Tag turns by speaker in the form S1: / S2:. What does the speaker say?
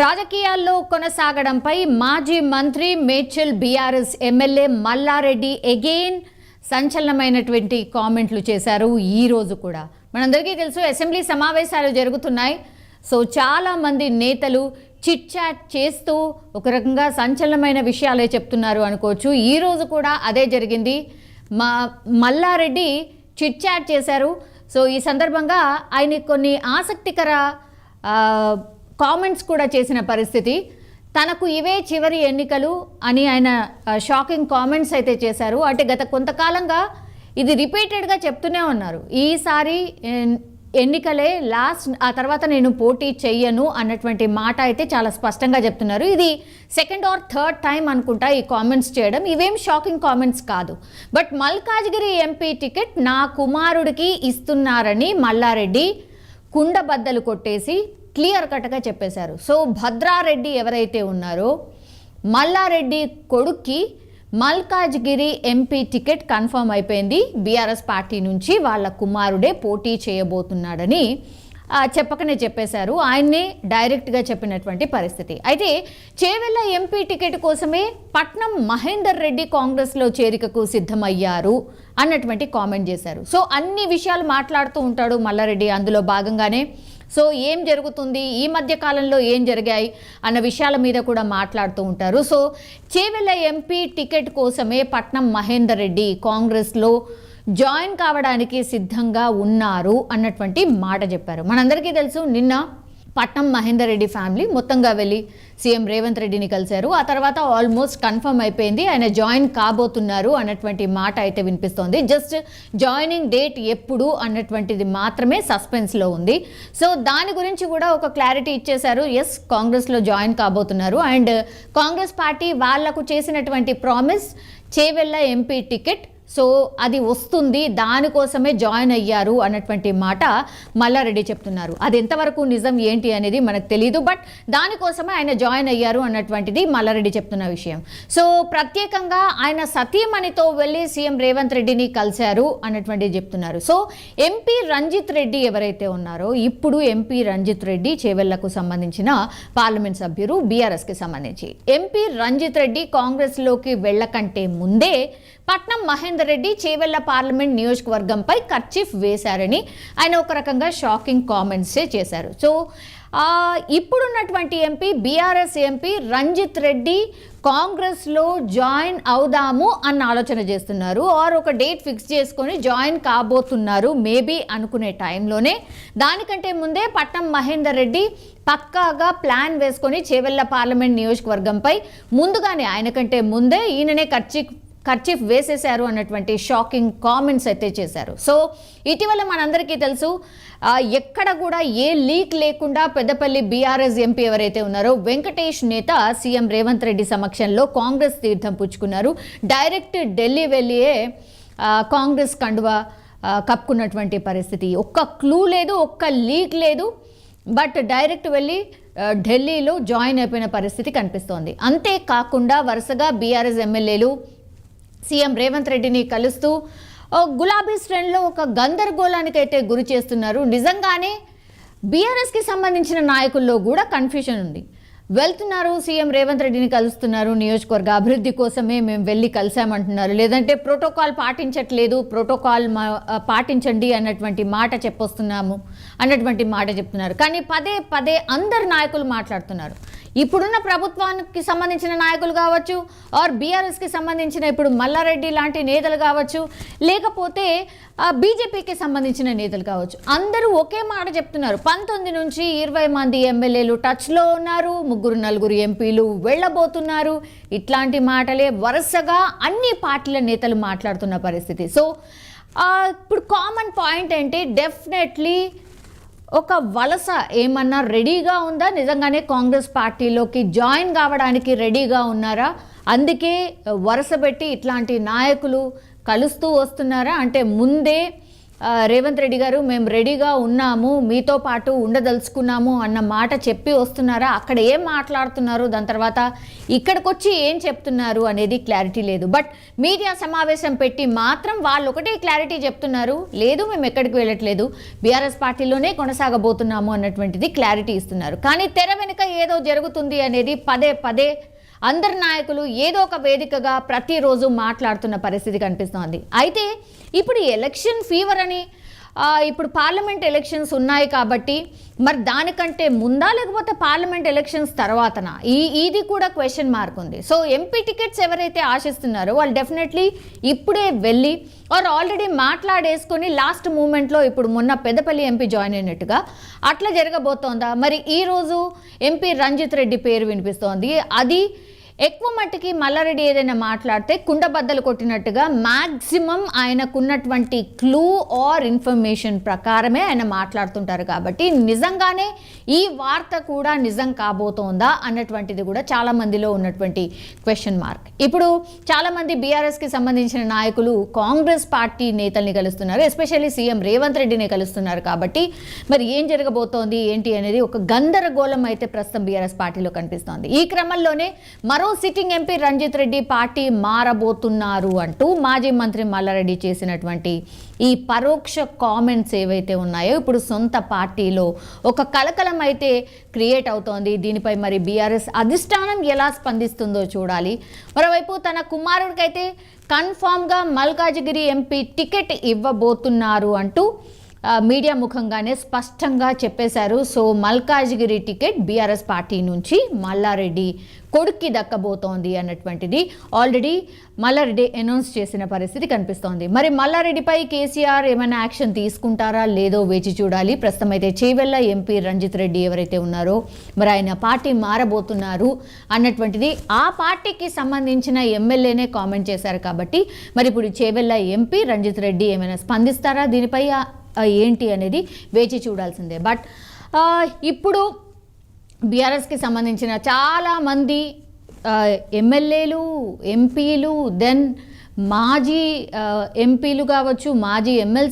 S1: రాజకీయాల్లో కొనసాగడంపై మాజీ మంత్రి Medchal BRS MLA Malla Reddy again సంచలనమైనటువంటి కామెంట్లు చేశారు. ఈ రోజు కూడా మనందరికీ తెలుసు అసెంబ్లీ సమావేశాలు జరుగుతున్నాయి. సో చాలామంది నేతలు చిట్ చాట్ చేస్తూ ఒక రకంగా సంచలనమైన విషయాలే చెప్తున్నారు అనుకోవచ్చు. ఈ రోజు కూడా అదే జరిగింది. మల్లారెడ్డి చిట్ చాట్ చేశారు. సో ఈ సందర్భంగా ఆయన కొన్ని ఆసక్తికర కామెంట్స్ కూడా చేసిన పరిస్థితి. తనకు ఇవే చివరి ఎన్నికలు అని ఆయన షాకింగ్ కామెంట్స్ అయితే చేశారు. అంటే గత కొంతకాలంగా ఇది రిపీటెడ్గా చెప్తూనే ఉన్నారు. ఈసారి ఎన్నికలే లాస్ట్, ఆ తర్వాత నేను పోటీ చెయ్యను అన్నటువంటి మాట అయితే చాలా స్పష్టంగా చెప్తున్నారు. ఇది సెకండ్ ఆర్ థర్డ్ టైం అనుకుంటా ఈ కామెంట్స్ చేయడం. ఇవేం షాకింగ్ కామెంట్స్ కాదు. బట్ మల్కాజ్గిరి ఎంపీ టికెట్ నా కుమారుడికి ఇస్తున్నారని మల్లారెడ్డి కుండబద్దలు కొట్టేసి క్లియర్ కట్గా చెప్పేశారు. సో భద్రారెడ్డి ఎవరైతే ఉన్నారో మల్లారెడ్డి కొడుక్కి మల్కాజ్గిరి ఎంపీ టికెట్ కన్ఫర్మ్ అయిపోయింది. బీఆర్ఎస్ పార్టీ నుంచి వాళ్ళ కుమారుడే పోటీ చేయబోతున్నాడని చెప్పకనే చెప్పేశారు. ఆయన్నే డైరెక్ట్గా చెప్పినటువంటి పరిస్థితి. అయితే చేవెళ్ళ ఎంపీ టికెట్ కోసమే పట్నం మహేందర్ రెడ్డి కాంగ్రెస్లో చేరికకు సిద్ధమయ్యారు అన్నటువంటి కామెంట్ చేశారు. సో అన్ని విషయాలు మాట్లాడుతూ ఉంటాడు మల్లారెడ్డి. అందులో భాగంగానే సో ఏం జరుగుతుంది, ఈ మధ్య కాలంలో ఏం జరిగాయి అన్న విషయాల మీద కూడా మాట్లాడుతూ ఉంటారు. సో చేవెళ్ళ ఎంపీ టికెట్ కోసమే పట్నం మహేందర్ రెడ్డి కాంగ్రెస్లో జాయిన్ కావడానికి సిద్ధంగా ఉన్నారు అన్నటువంటి మాట చెప్పారు. మనందరికీ తెలుసు, నిన్న పట్నం మహేందర్ రెడ్డి ఫ్యామిలీ మొత్తంగా వెళ్ళి సీఎం రేవంత్ రెడ్డిని కలిశారు. ఆ తర్వాత ఆల్మోస్ట్ కన్ఫర్మ్ అయిపోయింది, ఆయన జాయిన్ కాబోతున్నారు అన్నటువంటి మాట అయితే వినిపిస్తోంది. జస్ట్ జాయినింగ్ డేట్ ఎప్పుడు అన్నటువంటిది మాత్రమే సస్పెన్స్లో ఉంది. సో దాని గురించి కూడా ఒక క్లారిటీ ఇచ్చేశారు. ఎస్, కాంగ్రెస్లో జాయిన్ కాబోతున్నారు. అండ్ కాంగ్రెస్ పార్టీ వాళ్లకు చేసినటువంటి promise Chevella MP ticket, so అది వస్తుంది, దానికోసమే జాయిన్ అయ్యారు అన్నటువంటి మాట మల్లారెడ్డి చెప్తున్నారు. అది ఎంతవరకు నిజం ఏంటి అనేది మనకు తెలియదు. బట్ దానికోసమే ఆయన జాయిన్ అయ్యారు అన్నటువంటిది మల్లారెడ్డి చెప్తున్న విషయం. సో ప్రత్యేకంగా ఆయన సతీమణితో వెళ్ళి సీఎం రేవంత్ రెడ్డిని కలిశారు అన్నటువంటిది చెప్తున్నారు. సో ఎంపీ రంజిత్ రెడ్డి ఎవరైతే ఉన్నారో, ఇప్పుడు ఎంపీ రంజిత్ రెడ్డి చేవెళ్లకు సంబంధించిన పార్లమెంట్ సభ్యులు, బీఆర్ఎస్కి సంబంధించి ఎంపీ రంజిత్ రెడ్డి కాంగ్రెస్లోకి వెళ్ళకంటే ముందే పట్నం మహేందర్ రెడ్డి చేవెళ్ళ పార్లమెంట్ నియోజకవర్గంపై కర్చీఫ్ వేశారని ఆయన ఒక రకంగా షాకింగ్ కామెంట్సే చేశారు. సో ఇప్పుడున్నటువంటి MP, BRS MP Ranjith Reddy కాంగ్రెస్లో జాయిన్ అవుదాము అన్న ఆలోచన చేస్తున్నారు. ఆర్ ఒక డేట్ ఫిక్స్ చేసుకొని జాయిన్ కాబోతున్నారు మేబీ అనుకునే టైంలోనే, దానికంటే ముందే పట్నం మహేందర్ రెడ్డి పక్కాగా ప్లాన్ వేసుకొని చేవెళ్ళ పార్లమెంట్ నియోజకవర్గంపై ముందుగానే, ఆయనకంటే ముందే ఈయననే కర్చీఫ్ వేసేశారు అన్నటువంటి షాకింగ్ కామెంట్స్ అయితే చేశారు. సో ఇటీవల మనందరికీ తెలుసు, ఎక్కడ కూడా ఏ లీక్ లేకుండా పెద్దపల్లి బీఆర్ఎస్ ఎంపీ ఎవరైతే ఉన్నారో వెంకటేష్ నేత సీఎం రేవంత్ రెడ్డి సమక్షంలో కాంగ్రెస్ తీర్థం పుచ్చుకున్నారు. డైరెక్ట్ ఢిల్లీ వెళ్ళియే కాంగ్రెస్ కండువా కప్పుకున్నటువంటి పరిస్థితి. ఒక్క క్లూ లేదు, ఒక్క లీక్ లేదు, బట్ డైరెక్ట్ వెళ్ళి ఢిల్లీలో జాయిన్ అయిపోయిన పరిస్థితి కనిపిస్తోంది. అంతేకాకుండా వరుసగా బీఆర్ఎస్ ఎమ్మెల్యేలు సీఎం రేవంత్ రెడ్డిని కలుస్తూ గులాబీ శ్రేణిలో ఒక గందరగోళానికి అయితే గురి చేస్తున్నారు. నిజంగానే బీఆర్ఎస్కి సంబంధించిన నాయకుల్లో కూడా కన్ఫ్యూజన్ ఉంది. వెళ్తున్నారు, సీఎం రేవంత్ రెడ్డిని కలుస్తున్నారు, నియోజకవర్గ అభివృద్ధి కోసమే మేము వెళ్ళి కలిసామంటున్నారు, లేదంటే ప్రోటోకాల్ పాటించట్లేదు, ప్రోటోకాల్ పాటించండి అన్నటువంటి మాట చెప్పొస్తున్నాము అన్నటువంటి మాట చెప్తున్నారు. కానీ పదే పదే అందరు నాయకులు మాట్లాడుతున్నారు. ఇప్పుడున్న ప్రభుత్వానికి సంబంధించిన నాయకులు కావచ్చు, ఆర్ బీఆర్ఎస్కి సంబంధించిన ఇప్పుడు మల్లారెడ్డి లాంటి నేతలు కావచ్చు, లేకపోతే బీజేపీకి సంబంధించిన నేతలు కావచ్చు, అందరూ ఒకే మాట చెప్తున్నారు. 19 నుంచి 20 మంది ఎమ్మెల్యేలు టచ్లో ఉన్నారు, 3-4 ఎంపీలు వెళ్ళబోతున్నారు. ఇట్లాంటి మాటలే వరుసగా అన్ని పార్టీల నేతలు మాట్లాడుతున్న పరిస్థితి. సో ఇప్పుడు కామన్ పాయింట్ ఏంటి, డెఫినెట్లీ ఒక వలస ఏమన్నా రెడీగా ఉందా, నిజంగానే కాంగ్రెస్ పార్టీలోకి జాయిన్ కావడానికి రెడీగా ఉన్నారా, అందుకే వరుస పెట్టి ఇట్లాంటి నాయకులు కలుస్తూ వస్తున్నారా, అంటే ముందే రేవంత్ రెడ్డి గారు మేము రెడీగా ఉన్నాము, మీతో పాటు ఉండదలుచుకున్నాము అన్న మాట చెప్పి వస్తున్నారా, అక్కడ ఏం మాట్లాడుతున్నారు, దాని తర్వాత ఇక్కడికి వచ్చి ఏం చెప్తున్నారు అనేది క్లారిటీ లేదు. బట్ మీడియా సమావేశం పెట్టి మాత్రం వాళ్ళు ఒకటే క్లారిటీ చెప్తున్నారు, లేదు మేము ఎక్కడికి వెళ్ళట్లేదు, బీఆర్ఎస్ పార్టీలోనే కొనసాగబోతున్నాము అన్నటువంటిది క్లారిటీ ఇస్తున్నారు. కానీ తెర వెనుక ఏదో జరుగుతుంది అనేది పదే పదే అందరు నాయకులు ఏదో ఒక వేదికగా ప్రతిరోజు మాట్లాడుతున్న పరిస్థితి కనిపిస్తోంది. అయితే ఇప్పుడు ఎలక్షన్ ఫీవర్ అని ఇప్పుడు పార్లమెంట్ ఎలక్షన్స్ ఉన్నాయి కాబట్టి మరి దానికంటే ముందా లేకపోతే పార్లమెంట్ ఎలక్షన్స్ తర్వాతనా, ఇది కూడా క్వశ్చన్ మార్క్ ఉంది. సో ఎంపీ టికెట్స్ ఎవరైతే ఆశిస్తున్నారో వాళ్ళు డెఫినెట్లీ ఇప్పుడే వెళ్ళి ఆల్రెడీ మాట్లాడేసుకొని లాస్ట్ మూమెంట్లో ఇప్పుడు మొన్న పెద్దపల్లి ఎంపీ జాయిన్ అయినట్టుగా అట్లా జరగబోతోందా? మరి ఈరోజు ఎంపీ రంజిత్ రెడ్డి పేరు వినిపిస్తోంది. అది ఎక్కువ మట్టికి మల్లారెడ్డి ఏదైనా మాట్లాడితే కుండబద్దలు కొట్టినట్టుగా మ్యాక్సిమం ఆయనకున్నటువంటి క్లూ ఆర్ ఇన్ఫర్మేషన్ ప్రకారమే ఆయన మాట్లాడుతుంటారు. కాబట్టి నిజంగానే ఈ వార్త కూడా నిజం కాబోతోందా అన్నటువంటిది కూడా చాలా మందిలో ఉన్నటువంటి క్వశ్చన్ మార్క్. ఇప్పుడు చాలామంది బీఆర్ఎస్కి సంబంధించిన నాయకులు కాంగ్రెస్ పార్టీ నేతల్ని కలుస్తున్నారు, ఎస్పెషల్లీ సీఎం రేవంత్ రెడ్డిని కలుస్తున్నారు. కాబట్టి మరి ఏం జరగబోతోంది ఏంటి అనేది ఒక గందరగోళం అయితే ప్రస్తుతం బీఆర్ఎస్ పార్టీలో కనిపిస్తోంది. ఈ క్రమంలోనే మరో sitting MP Ranjith Reddy party మారబోతున్నారు అంటూ మాజీ మంత్రి మల్లారెడ్డి చేసినటువంటి ఈ పరోక్ష కామెంట్స్ ఏవైతే ఉన్నాయో ఇప్పుడు సొంత పార్టీలో ఒక కలకలం అయితే క్రియేట్ అవుతోంది. దీనిపై మరి బీఆర్ఎస్ అధిష్టానం ఎలా స్పందిస్తుందో చూడాలి. మరోవైపు తన కుమారుడికైతే కన్ఫామ్గా మల్కాజిగిరి ఎంపీ టికెట్ ఇవ్వబోతున్నారు అంటూ మీడియా ముఖంగానే స్పష్టంగా చెప్పేశారు. So Malkajgiri ticket BRS party నుంచి మల్లారెడ్డి కొడుక్కి దక్కబోతోంది అన్నటువంటిది ఆల్రెడీ మల్లారెడ్డి అనౌన్స్ చేసిన పరిస్థితి కనిపిస్తోంది. మరి మల్లారెడ్డిపై కేసీఆర్ ఏమైనా యాక్షన్ తీసుకుంటారా లేదో వేచి చూడాలి. ప్రస్తుతం అయితే చేవెళ్ళ ఎంపీ రంజిత్ రెడ్డి ఎవరైతే ఉన్నారో మరి ఆయన పార్టీ మారబోతున్నారు అన్నటువంటిది ఆ పార్టీకి సంబంధించిన ఎమ్మెల్యేనే కామెంట్ చేశారు. కాబట్టి మరి ఇప్పుడు చేవెళ్ళ ఎంపీ రంజిత్ రెడ్డి ఏమైనా స్పందిస్తారా దీనిపై ఏంటి అనేది వేచి చూడాల్సిందే. బట్ ఇప్పుడు బీఆర్ఎస్కి సంబంధించిన చాలామంది ఎమ్మెల్యేలు, ఎంపీలు, దెన్ మాజీ ఎంపీలు కావచ్చు, మాజీ ఎమ్మెల్సీ